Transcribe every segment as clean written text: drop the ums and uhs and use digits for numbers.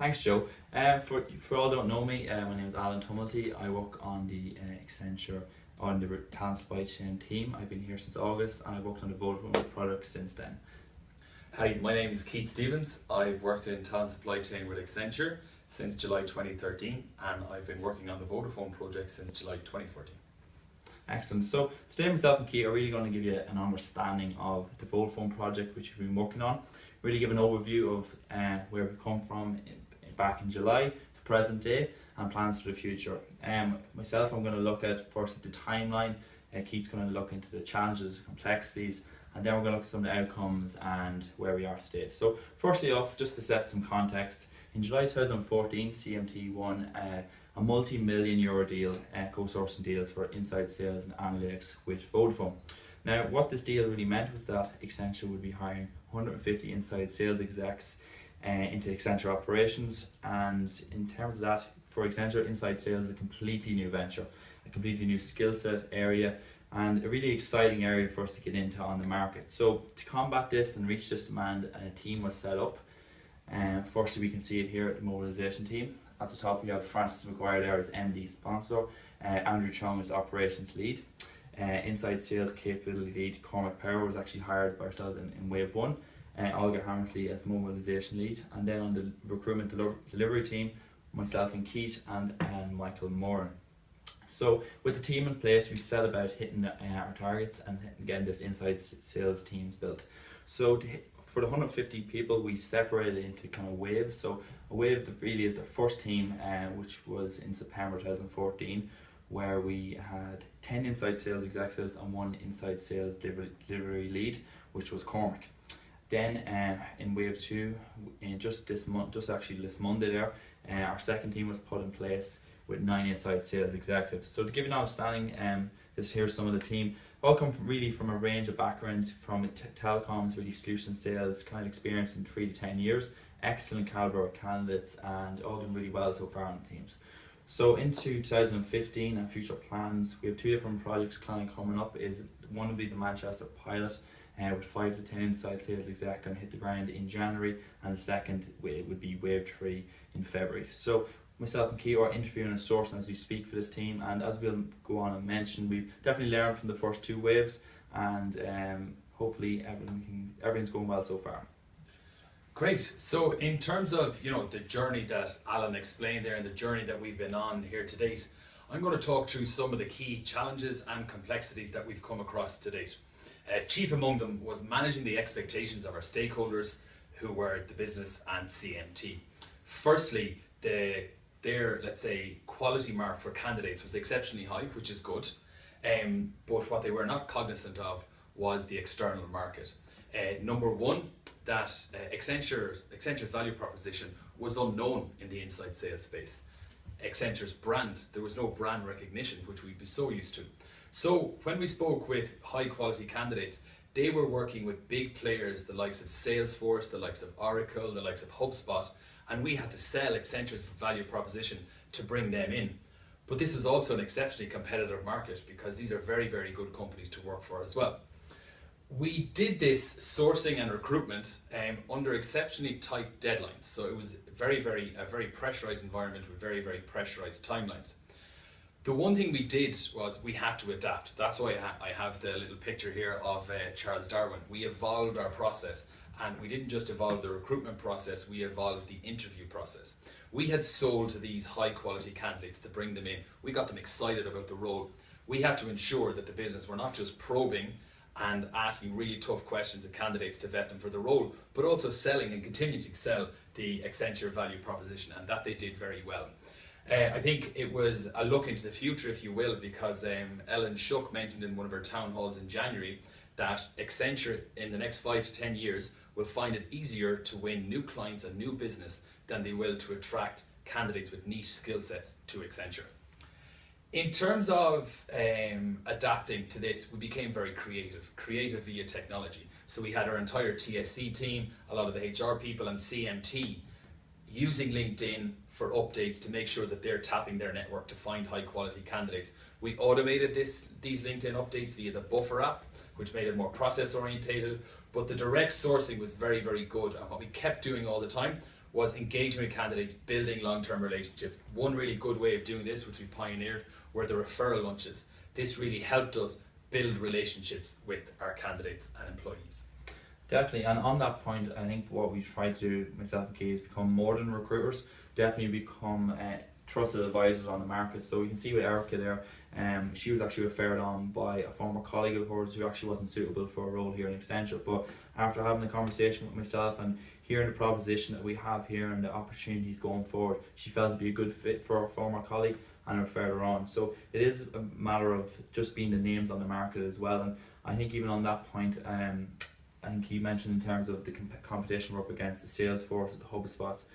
Thanks, Joe. For all who don't know me, my name is Alan Tumulty. I work on the Accenture on the talent supply chain team. I've been here since August and I've worked on the Vodafone product since then. Hi, my name is Keith Stevens. I've worked in talent supply chain with Accenture since July 2013 and I've been working on the Vodafone project since July 2014. Excellent. So today myself and Keith are really going to give you an understanding of the Vodafone project which we've been working on. Really give an overview of where we come from back in July to present day and plans for the future. Myself, I'm going to look at first the timeline. Keith's going to look into the challenges, complexities, and then we're going to look at some of the outcomes and where we are today. So firstly off, just to set some context, in July 2014 CMT won a multi-million euro deal, co-sourcing deals for inside sales and analytics with Vodafone. Now what this deal really meant was that Accenture would be hiring 150 inside sales execs into Accenture operations, and in terms of that, for Accenture, inside sales is a completely new venture, a completely new skill set area, and a really exciting area for us to get into on the market. So to combat this and reach this demand, a team was set up. Firstly, we can see it here at the mobilization team. At the top, we have Francis McGuire there as MD sponsor, Andrew Chung as operations lead, inside sales capability lead Cormac Power was actually hired by ourselves in wave one. Olga Hammersley as mobilisation lead, and then on the recruitment delivery team, myself and Keith and Michael Moran. So with the team in place, we set about hitting our targets and getting this inside sales teams built. So for the 150 people, we separated into kind of waves. So a wave that really is the first team, which was in September 2014, where we had 10 inside sales executives and 1 inside sales delivery lead, which was Cormac. Then in wave 2, in just this Monday there, our second team was put in place with 9 inside sales executives. So to give you an understanding, here's some of the team. All come from a range of backgrounds, from telecoms, really solution sales, kind of experience in 3 to 10 years, excellent caliber of candidates, and all doing really well so far on the teams. So into 2015 and future plans, we have 2 different projects kind of coming up. One will be the Manchester pilot, with 5 to 10 inside sales exec going to hit the ground in January, and the second would be wave 3 in February. So myself and Keith are interviewing and sourcing as we speak for this team, and as we'll go on and mention, we've definitely learned from the first 2 waves, and hopefully everything's going well so far. Great. So in terms of the journey that Alan explained there and the journey that we've been on here to date, I'm going to talk through some of the key challenges and complexities that we've come across to date. Chief among them was managing the expectations of our stakeholders, who were the business and CMT. Firstly, their let's say quality mark for candidates was exceptionally high, which is good, but what they were not cognizant of was the external market. Number one, that Accenture's value proposition was unknown in the inside sales space. Accenture's brand, there was no brand recognition, which we'd be so used to. So when we spoke with high quality candidates, they were working with big players, the likes of Salesforce, the likes of Oracle, the likes of HubSpot, and we had to sell Accenture's value proposition to bring them in. But this was also an exceptionally competitive market because these are very, very good companies to work for as well. We did this sourcing and recruitment under exceptionally tight deadlines. So it was a very pressurized environment with very, very pressurized timelines. The one thing we did was we had to adapt. That's why I have the little picture here of Charles Darwin. We evolved our process, and we didn't just evolve the recruitment process, we evolved the interview process. We had sold to these high quality candidates to bring them in. We got them excited about the role. We had to ensure that the business were not just probing and asking really tough questions of candidates to vet them for the role, but also selling and continuing to sell the Accenture value proposition, and that they did very well. I think it was a look into the future, if you will, because Ellen Shook mentioned in one of her town halls in January that Accenture in the next 5 to 10 years will find it easier to win new clients and new business than they will to attract candidates with niche skill sets to Accenture. In terms of adapting to this, we became very creative via technology. So we had our entire TSC team, a lot of the HR people and CMT using LinkedIn for updates to make sure that they're tapping their network to find high quality candidates. We automated these LinkedIn updates via the Buffer app, which made it more process orientated, but the direct sourcing was very, very good. And what we kept doing all the time was engaging with candidates, building long-term relationships. One really good way of doing this, which we pioneered, were the referral lunches. This really helped us build relationships with our candidates and employees. Definitely, and on that point, I think what we've tried to do, myself and Kay, is become more than recruiters, definitely become trusted advisors on the market. So you can see with Erica there, she was actually referred on by a former colleague of hers who actually wasn't suitable for a role here in Accenture, but after having a conversation with myself and hearing the proposition that we have here and the opportunities going forward, she felt it'd be a good fit for a former colleague and referred her on. So it is a matter of just being the names on the market as well. And I think even on that point, I think he mentioned in terms of the competition we're up against, the Salesforce, the HubSpots,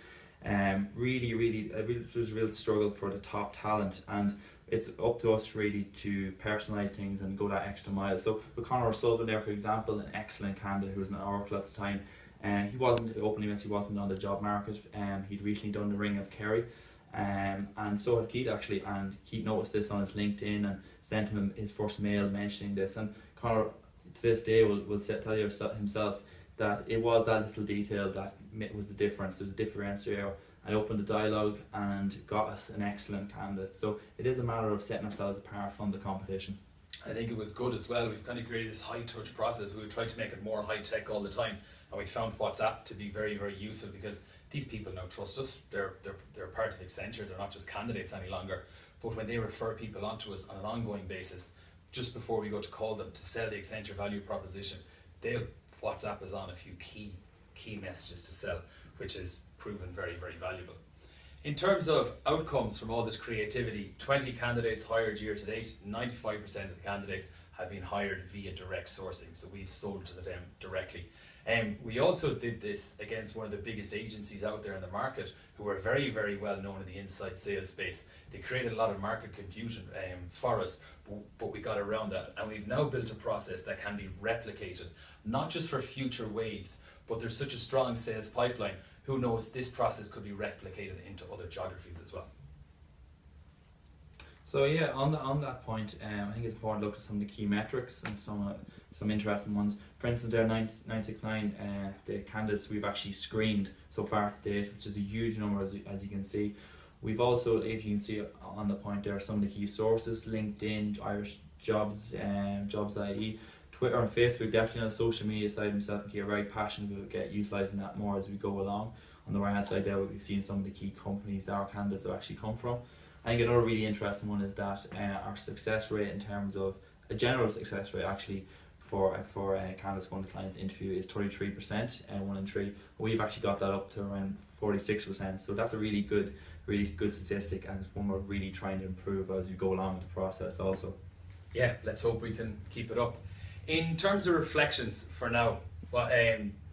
really, there's a real struggle for the top talent, and it's up to us really to personalise things and go that extra mile. So with Conor O'Sullivan there, for example, an excellent candidate who was in Oracle at the time, he wasn't openly admits he wasn't on the job market. He'd recently done the Ring of Kerry, and so had Keith actually, and Keith noticed this on his LinkedIn and sent him his first mail mentioning this. And Conor, to this day, will tell you himself that it was that little detail that was the difference. It was a differentiator and opened the dialogue and got us an excellent candidate. So it is a matter of setting ourselves apart from the competition. I think it was good as well. We've kind of created this high touch process. We tried to make it more high tech all the time, and we found WhatsApp to be very, very useful because these people now trust us. They're part of Accenture. They're not just candidates any longer. But when they refer people onto us on an ongoing basis, just before we go to call them to sell the Accenture value proposition, they'll WhatsApp us on a few key messages to sell, which has proven very, very valuable. In terms of outcomes from all this creativity, 20 candidates hired year to date, 95% of the candidates have been hired via direct sourcing, so we've sold to them directly. We also did this against one of the biggest agencies out there in the market who are very, very well known in the inside sales space. They created a lot of market confusion for us, but we got around that, and we've now built a process that can be replicated, not just for future waves, but there's such a strong sales pipeline. Who knows, this process could be replicated into other geographies as well. So yeah, on that point, I think it's important to look at some of the key metrics and some interesting ones. For instance, our 969, the candidates we've actually screened so far to date, which is a huge number as you can see. We've also, if you can see on the point there, some of the key sources: LinkedIn, Irish Jobs, Jobs.ie, Twitter and Facebook. Definitely on the social media side, myself and Kay are very passionate about utilising that more as we go along. On the right hand side there, we've seen some of the key companies that our candidates have actually come from. I think another really interesting one is that our success rate in terms of a general success rate actually for candidates going to client interview is 33%, 1 in 3. We've actually got that up to around 46%. So that's a really good statistic, and it's one we're really trying to improve as we go along with the process also. Yeah, let's hope we can keep it up. In terms of reflections for now, well,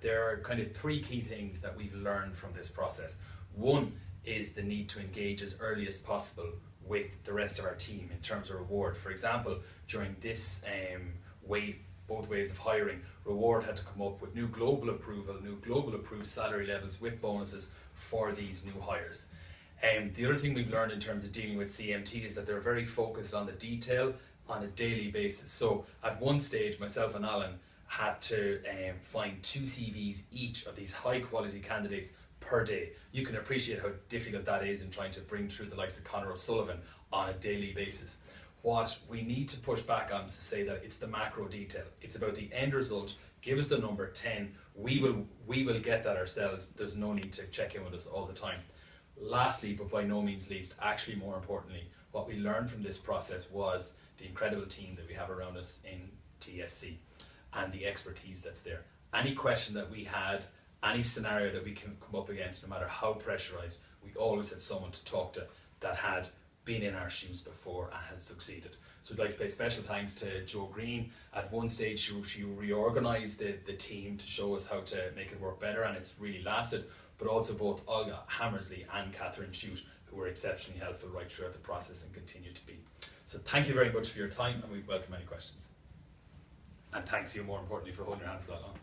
there are kind of 3 key things that we've learned from this process. One is the need to engage as early as possible with the rest of our team in terms of reward. For example, during this both ways of hiring, Reward had to come up with new global approved salary levels with bonuses for these new hires. The other thing we've learned in terms of dealing with CMT is that they're very focused on the detail on a daily basis. So at one stage, myself and Alan had to find 2 CVs each of these high quality candidates per day. You can appreciate how difficult that is in trying to bring through the likes of Conor O'Sullivan on a daily basis. What we need to push back on is to say that it's the macro detail. It's about the end result. Give us the number 10. We will get that ourselves. There's no need to check in with us all the time. Lastly, but by no means least, actually more importantly, what we learned from this process was the incredible team that we have around us in TSC and the expertise that's there. Any question that we had, any scenario that we can come up against, no matter how pressurized, we always had someone to talk to that had been in our shoes before and had succeeded. So I'd like to pay special thanks to Joe Green. At one stage she reorganised the team to show us how to make it work better, and it's really lasted, but also both Olga Hammersley and Catherine Shute, who were exceptionally helpful right throughout the process and continue to be. So thank you very much for your time, and we welcome any questions. And thanks you more importantly for holding your hand for that long.